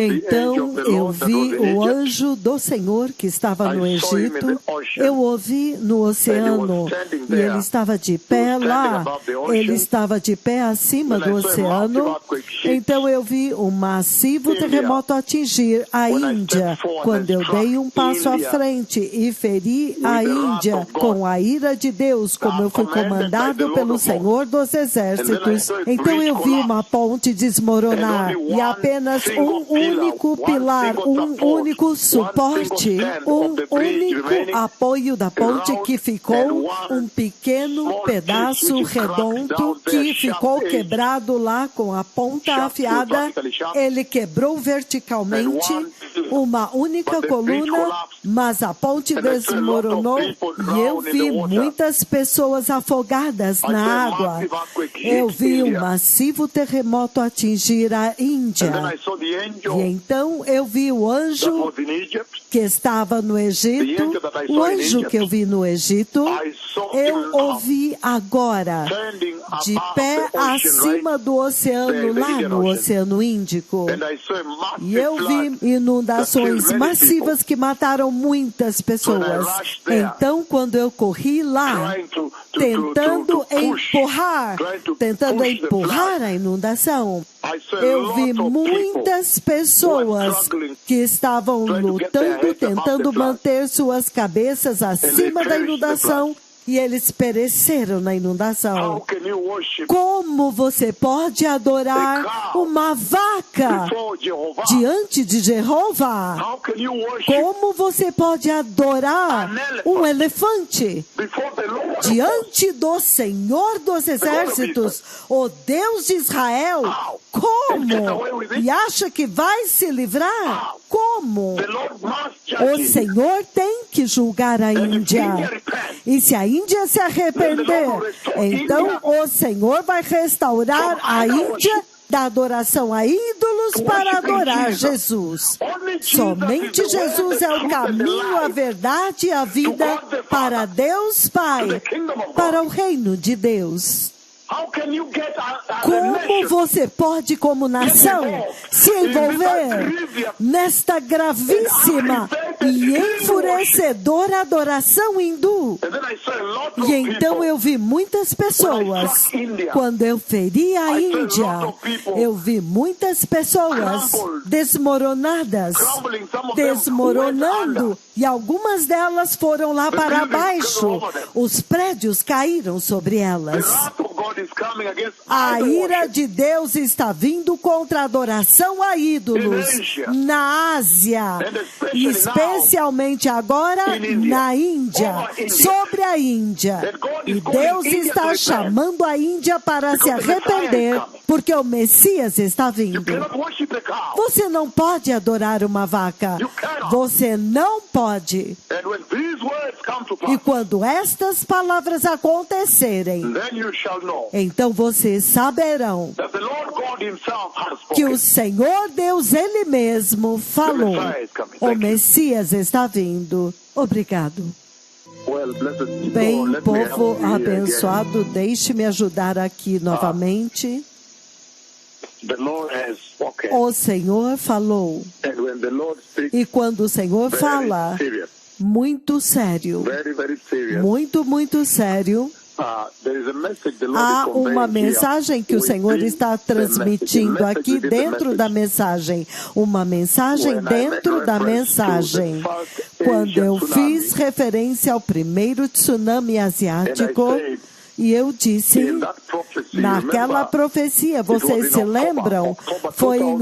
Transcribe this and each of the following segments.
Então eu vi o anjo do Senhor que estava no Egito, eu o vi no oceano, e ele estava de pé lá, ele estava de pé acima do oceano. Então eu vi um massivo terremoto atingir a Índia, quando eu dei um passo à frente e feri a Índia com a ira de Deus, como eu fui comandado pelo Senhor dos Exércitos. Então eu vi uma ponte desmoronar e apenas um único pilar, um único suporte, um único apoio da ponte que ficou um pequeno pedaço redondo que ficou quebrado lá com a ponta afiada. Ele quebrou verticalmente uma única coluna, mas a ponte desmoronou e eu vi muitas pessoas afogadas na água. Eu vi um massivo terremoto atingir a Índia. E então eu vi o anjo que estava no Egito, o anjo que eu vi no Egito, eu o vi agora, de pé acima do oceano, lá no Oceano Índico. E eu vi inundações massivas que mataram muitas pessoas. Então, quando eu corri lá, tentando empurrar a inundação, eu vi muitas pessoas que estavam lutando, tentando manter suas cabeças acima da inundação, e eles pereceram na inundação. Como você pode adorar uma vaca diante de Jeová? Como você pode adorar um elefante diante do Senhor dos Exércitos, o Deus de Israel? Como? E acha que vai se livrar? Como? O Senhor tem que julgar a Índia. E se a Índia se arrepender, então o Senhor vai restaurar a Índia da adoração a ídolos para adorar Jesus. Somente Jesus é o caminho, a verdade e a vida para Deus Pai, para o reino de Deus. Como você pode, como nação, se envolver nesta gravíssima e enfurecedora adoração hindu? E então eu vi muitas pessoas, quando eu feri a Índia, eu vi muitas pessoas desmoronadas, desmoronando, e algumas delas foram lá para baixo. Os prédios caíram sobre elas. A ira de Deus está vindo contra a adoração a ídolos na Ásia, e especialmente agora na Índia, sobre a Índia. E Deus está chamando a Índia para se arrepender, porque o Messias está vindo. Você não pode adorar uma vaca. Você não pode. E quando estas palavras acontecerem, então vocês saberão que o Senhor Deus, Ele mesmo, falou. O Messias está vindo. Obrigado. Bem, povo abençoado, deixe-me ajudar aqui novamente. O Senhor falou. E quando o Senhor fala, muito sério, muito sério, há uma mensagem que o Senhor está transmitindo aqui dentro da mensagem. Uma mensagem dentro da mensagem. Quando eu fiz referência ao primeiro tsunami asiático, e eu disse, naquela profecia, vocês se lembram? Foi em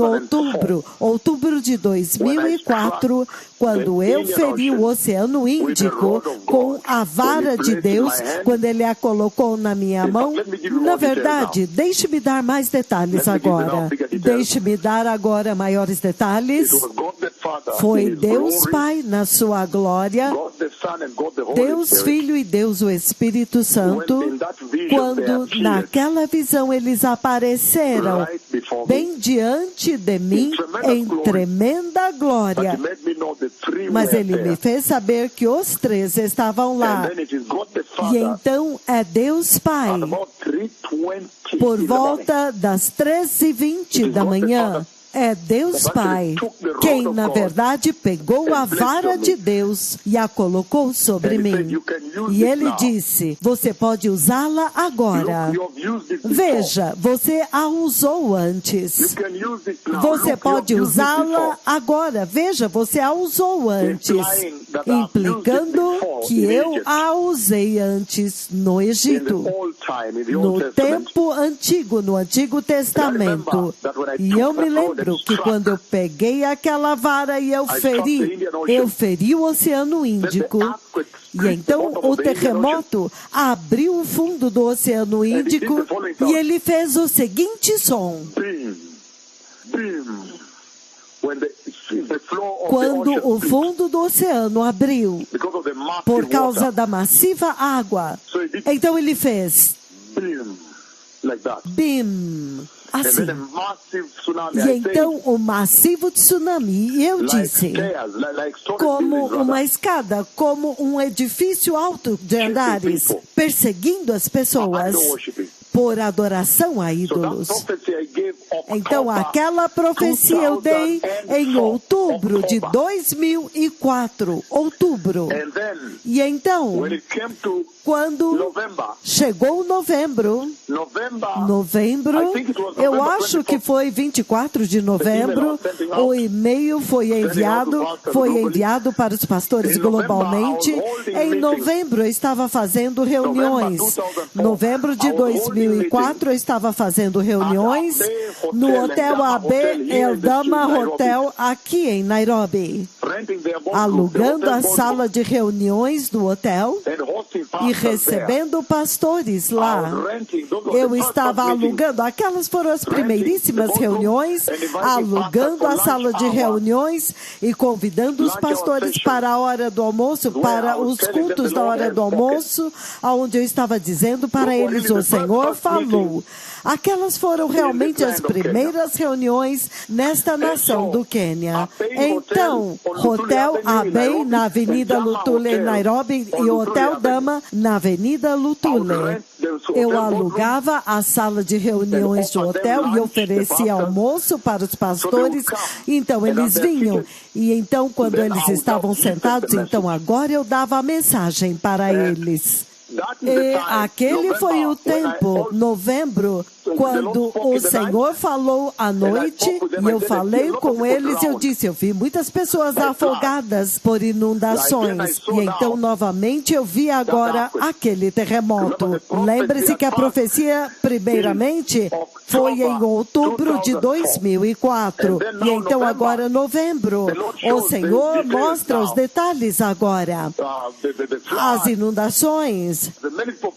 outubro de 2004, quando eu feri o Oceano Índico com a vara de Deus, quando Ele a colocou na minha mão. Na verdade, deixe-me dar mais detalhes agora. Deixe-me dar agora maiores detalhes. Foi Deus Pai na sua glória, Deus Filho e Deus o Espírito Santo, quando naquela visão eles apareceram bem diante de mim em tremenda glória. Mas Ele me fez saber que os três estavam lá. E então é Deus Pai. Por volta das 3h20 da manhã, É Deus Pai quem, na verdade, pegou a vara de Deus e a colocou sobre mim. E Ele disse, você pode usá-la agora. Veja, você a usou antes. Você pode usá-la agora. Veja, você a usou antes. Implicando que eu a usei antes no Egito. No tempo antigo, no Antigo Testamento. E eu me lembro que quando eu peguei aquela vara e eu feri o Oceano Índico. E então o terremoto abriu o fundo do Oceano Índico e ele fez o seguinte som. Quando o fundo do oceano abriu, por causa da massiva água, então ele fez bim, assim. E então o massivo tsunami, e eu disse, como uma escada, como um edifício alto de andares, perseguindo as pessoas por adoração a ídolos. Então, aquela profecia eu dei em outubro de 2004. Outubro. E então, quando chegou novembro, eu acho que foi 24 de novembro, o e-mail foi enviado para os pastores globalmente. Em novembro, eu estava fazendo reuniões. Novembro de 2004, eu estava fazendo reuniões no Hotel AB Eldama Hotel, aqui em Nairobi, alugando a sala de reuniões do hotel e recebendo pastores lá. Eu estava alugando, aquelas foram as primeiríssimas reuniões, alugando a sala de reuniões e convidando os pastores para a hora do almoço, para os cultos da hora do almoço, onde eu estava dizendo para eles, o Senhor falou. Aquelas foram realmente as primeiras reuniões nesta nação do Quênia. Então, Hotel Abbey na Avenida Lutule em Nairobi e Hotel Dama na Avenida Lutule. Eu alugava a sala de reuniões do hotel e oferecia almoço para os pastores. Então, eles vinham. E então, quando eles estavam sentados, então agora eu dava a mensagem para eles. E aquele foi o tempo, novembro, quando o Senhor falou à noite, e eu falei com eles, eu disse, eu vi muitas pessoas afogadas por inundações, e então novamente eu vi agora aquele terremoto. Lembre-se que a profecia, primeiramente, foi em outubro de 2004, e então agora novembro, o Senhor mostra os detalhes agora. As inundações,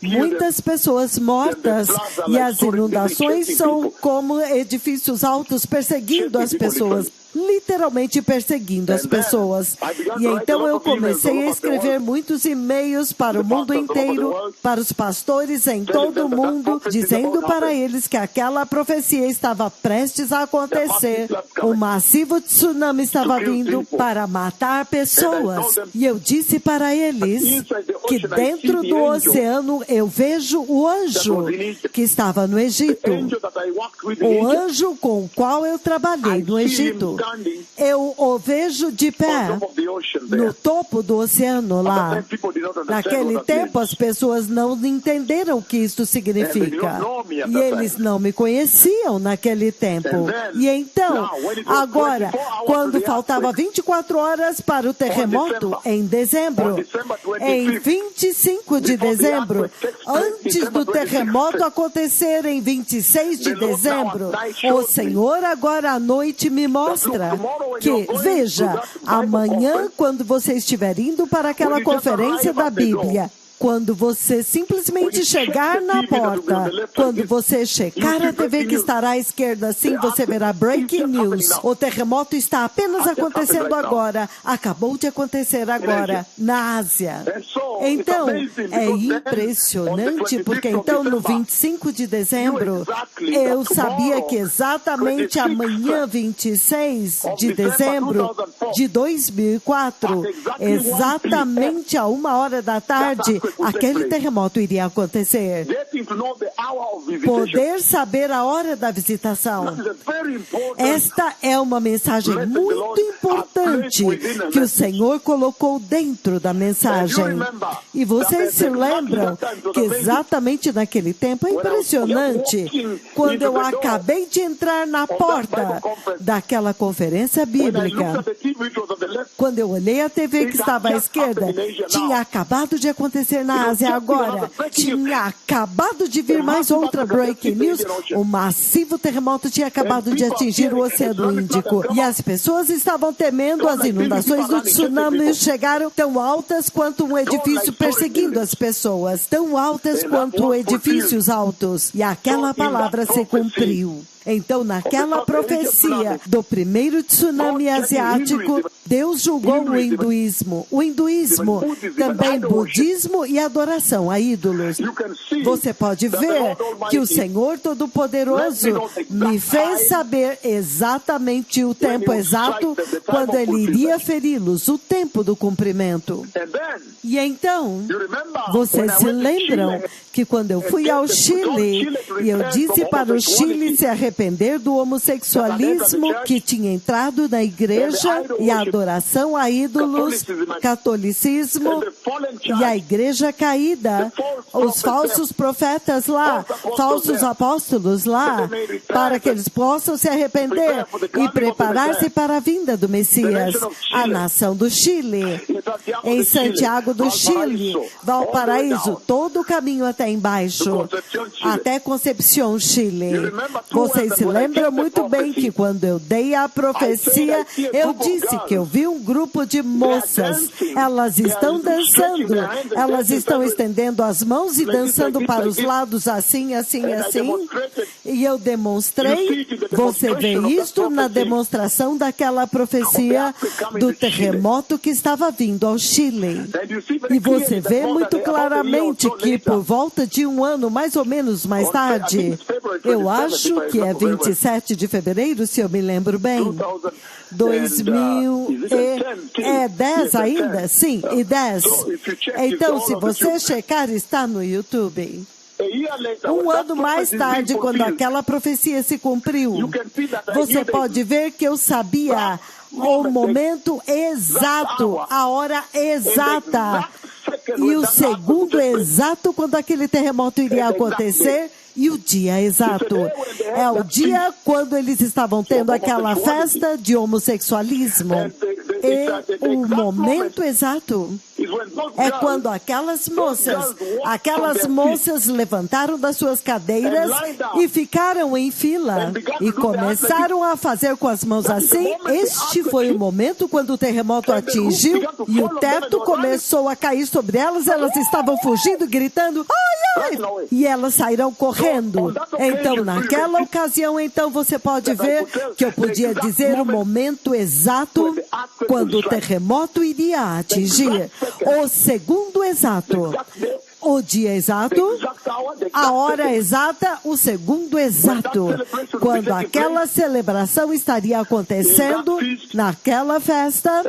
muitas pessoas mortas, e as inundações são como edifícios altos perseguindo as pessoas. Literalmente perseguindo as pessoas. E então eu comecei a escrever muitos e-mails para o mundo inteiro, para os pastores em todo o mundo, dizendo para eles que aquela profecia estava prestes a acontecer. Um massivo tsunami estava vindo para matar pessoas. E eu disse para eles que dentro do oceano eu vejo o anjo que estava no Egito. O anjo com o qual eu trabalhei no Egito. Eu o vejo de pé no topo do oceano lá. Naquele tempo as pessoas não entenderam o que isso significa. E eles não me conheciam naquele tempo. E então, agora, quando faltava 24 horas para o terremoto, em dezembro, em 25 de dezembro, antes do terremoto acontecer em 26 de dezembro, o Senhor agora à noite me mostra que, veja, amanhã, quando você estiver indo para aquela conferência da Bíblia, quando você simplesmente chegar na porta, quando você checar a TV que estará à esquerda, assim você verá Breaking News. O terremoto está apenas acontecendo agora. Acabou de acontecer agora, na Ásia. Então, é impressionante, porque então no 25 de dezembro, eu sabia que exatamente amanhã, 26 de dezembro de 2004, exatamente a 1h da tarde, aquele terremoto iria acontecer. Poder saber a hora da visitação. Esta é uma mensagem muito importante que o Senhor colocou dentro da mensagem. E vocês se lembram que exatamente naquele tempo, é impressionante, quando eu acabei de entrar na porta daquela conferência bíblica, quando eu olhei a TV que estava à esquerda, tinha acabado de acontecer na Ásia agora, tinha acabado de vir mais outra breaking news, o massivo terremoto tinha acabado de atingir o Oceano Índico, e as pessoas estavam temendo, as inundações do tsunami chegaram tão altas quanto um edifício perseguindo as pessoas, tão altas quanto edifícios altos, e aquela palavra se cumpriu. Então, naquela profecia do primeiro tsunami asiático, Deus julgou o hinduísmo. O hinduísmo, também budismo e adoração a ídolos. Você pode ver que o Senhor Todo-Poderoso me fez saber exatamente o tempo exato quando Ele iria feri-los, o tempo do cumprimento. E então, vocês se lembram que quando eu fui ao Chile, e eu disse para o Chile se arrepender do homossexualismo que tinha entrado na igreja e a adoração a ídolos, catolicismo e a igreja caída, os falsos profetas lá, falsos apóstolos lá, para que eles possam se arrepender e preparar-se para a vinda do Messias. A nação do Chile, em Santiago do Chile, Valparaíso, todo o caminho até embaixo, até Concepción, Chile. Vocês se lembram muito bem que quando eu dei a profecia, eu disse que eu vi um grupo de moças. Elas estão dançando, elas estão estendendo as mãos e dançando para os lados, assim, assim, assim. E eu demonstrei, você vê isto na demonstração daquela profecia do terremoto que estava vindo ao Chile. E você vê muito claramente que por volta de um ano, mais ou menos mais tarde, eu acho que é 27 de fevereiro, se eu me lembro bem, 2010 ainda? Sim, e 10. Então, se você checar, está no YouTube. Um ano mais tarde, quando aquela profecia se cumpriu, você pode ver que eu sabia o momento exato, a hora exata, e o segundo exato quando aquele terremoto iria acontecer, e o dia exato. É o dia quando eles estavam tendo aquela festa de homossexualismo. E o momento exato é quando aquelas moças levantaram das suas cadeiras e ficaram em fila e começaram a fazer com as mãos assim. Este foi o momento quando o terremoto atingiu e o teto começou a cair sobre elas. Elas estavam fugindo, gritando, ai, ai! E elas saíram correndo. Então, naquela ocasião, então, você pode ver que eu podia dizer o momento exato quando o terremoto iria atingir. O segundo exato. O dia exato, a hora exata, o segundo exato, quando aquela celebração estaria acontecendo, naquela festa,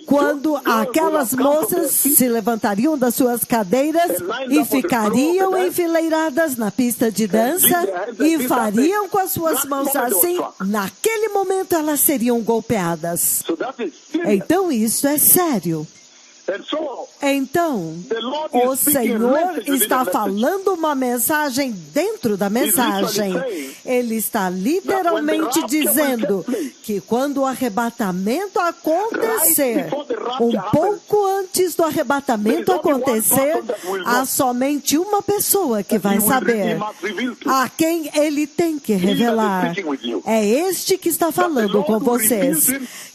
quando aquelas moças se levantariam das suas cadeiras e ficariam enfileiradas na pista de dança e fariam com as suas mãos assim, naquele momento elas seriam golpeadas. Então isso é sério. Então, o Senhor está falando uma mensagem dentro da mensagem. Ele está literalmente dizendo que quando o arrebatamento acontecer, um pouco antes do arrebatamento acontecer, há somente uma pessoa que vai saber a quem ele tem que revelar. É este que está falando com vocês.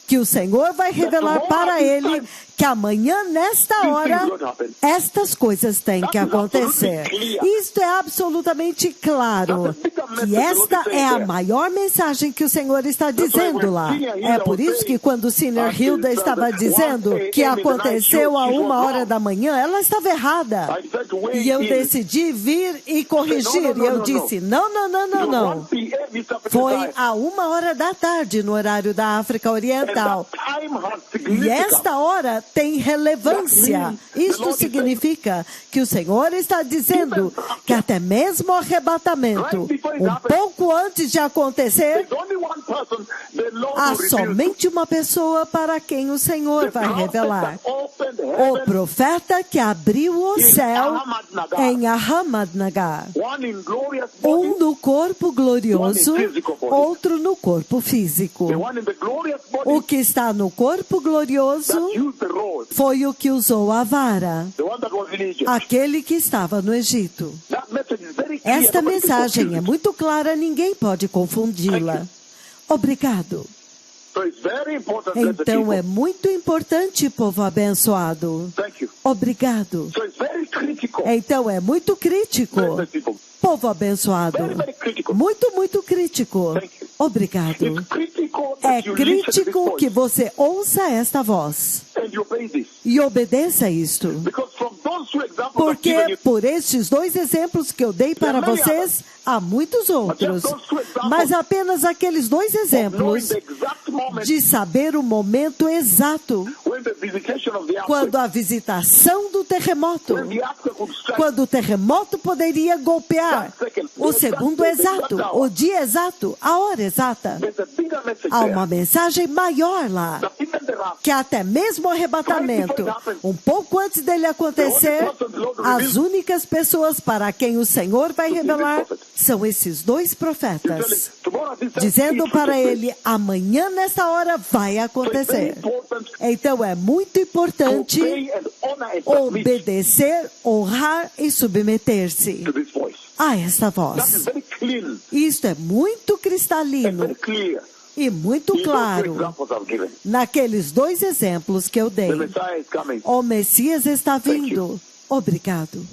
Que o Senhor vai revelar para ele que amanhã, nesta hora, estas coisas têm que acontecer. Isto é absolutamente claro. Que esta é a maior mensagem que o Senhor está dizendo lá. É por isso que quando Sinner Hilda estava dizendo que aconteceu a 1h da manhã, ela estava errada. E eu decidi vir e corrigir. E eu disse, não. Foi a 1h da tarde no horário da África Oriental. tal. E esta hora tem relevância. Isto significa que o Senhor está dizendo que até mesmo o arrebatamento, um pouco antes de acontecer, há somente uma pessoa para quem o Senhor vai revelar. O profeta que abriu o céu em Ahmadnagar. Um no corpo glorioso, outro no corpo físico. O que está no corpo glorioso foi o que usou a vara, aquele que estava no Egito. Esta mensagem é muito clara, ninguém pode confundi-la. Obrigado. Então é muito importante, povo abençoado. Obrigado. Então é muito crítico. Povo abençoado. Muito, muito crítico. Obrigado. É crítico que você ouça esta voz e obedeça isto. Porque por estes dois exemplos que eu dei para vocês, há muitos outros. Mas apenas aqueles dois exemplos de saber o momento exato, quando a visitação do terremoto, quando o terremoto poderia golpear, o segundo exato, o dia exato, a hora exata. Há uma mensagem maior lá, que até mesmo o arrebatamento, um pouco antes dele acontecer, as únicas pessoas para quem o Senhor vai revelar são esses dois profetas, dizendo para ele, amanhã nessa hora vai acontecer. Então é muito importante obedecer, honrar e submeter-se a esta voz. Isto é muito cristalino e muito claro naqueles dois exemplos que eu dei. O Messias está vindo. Obrigado.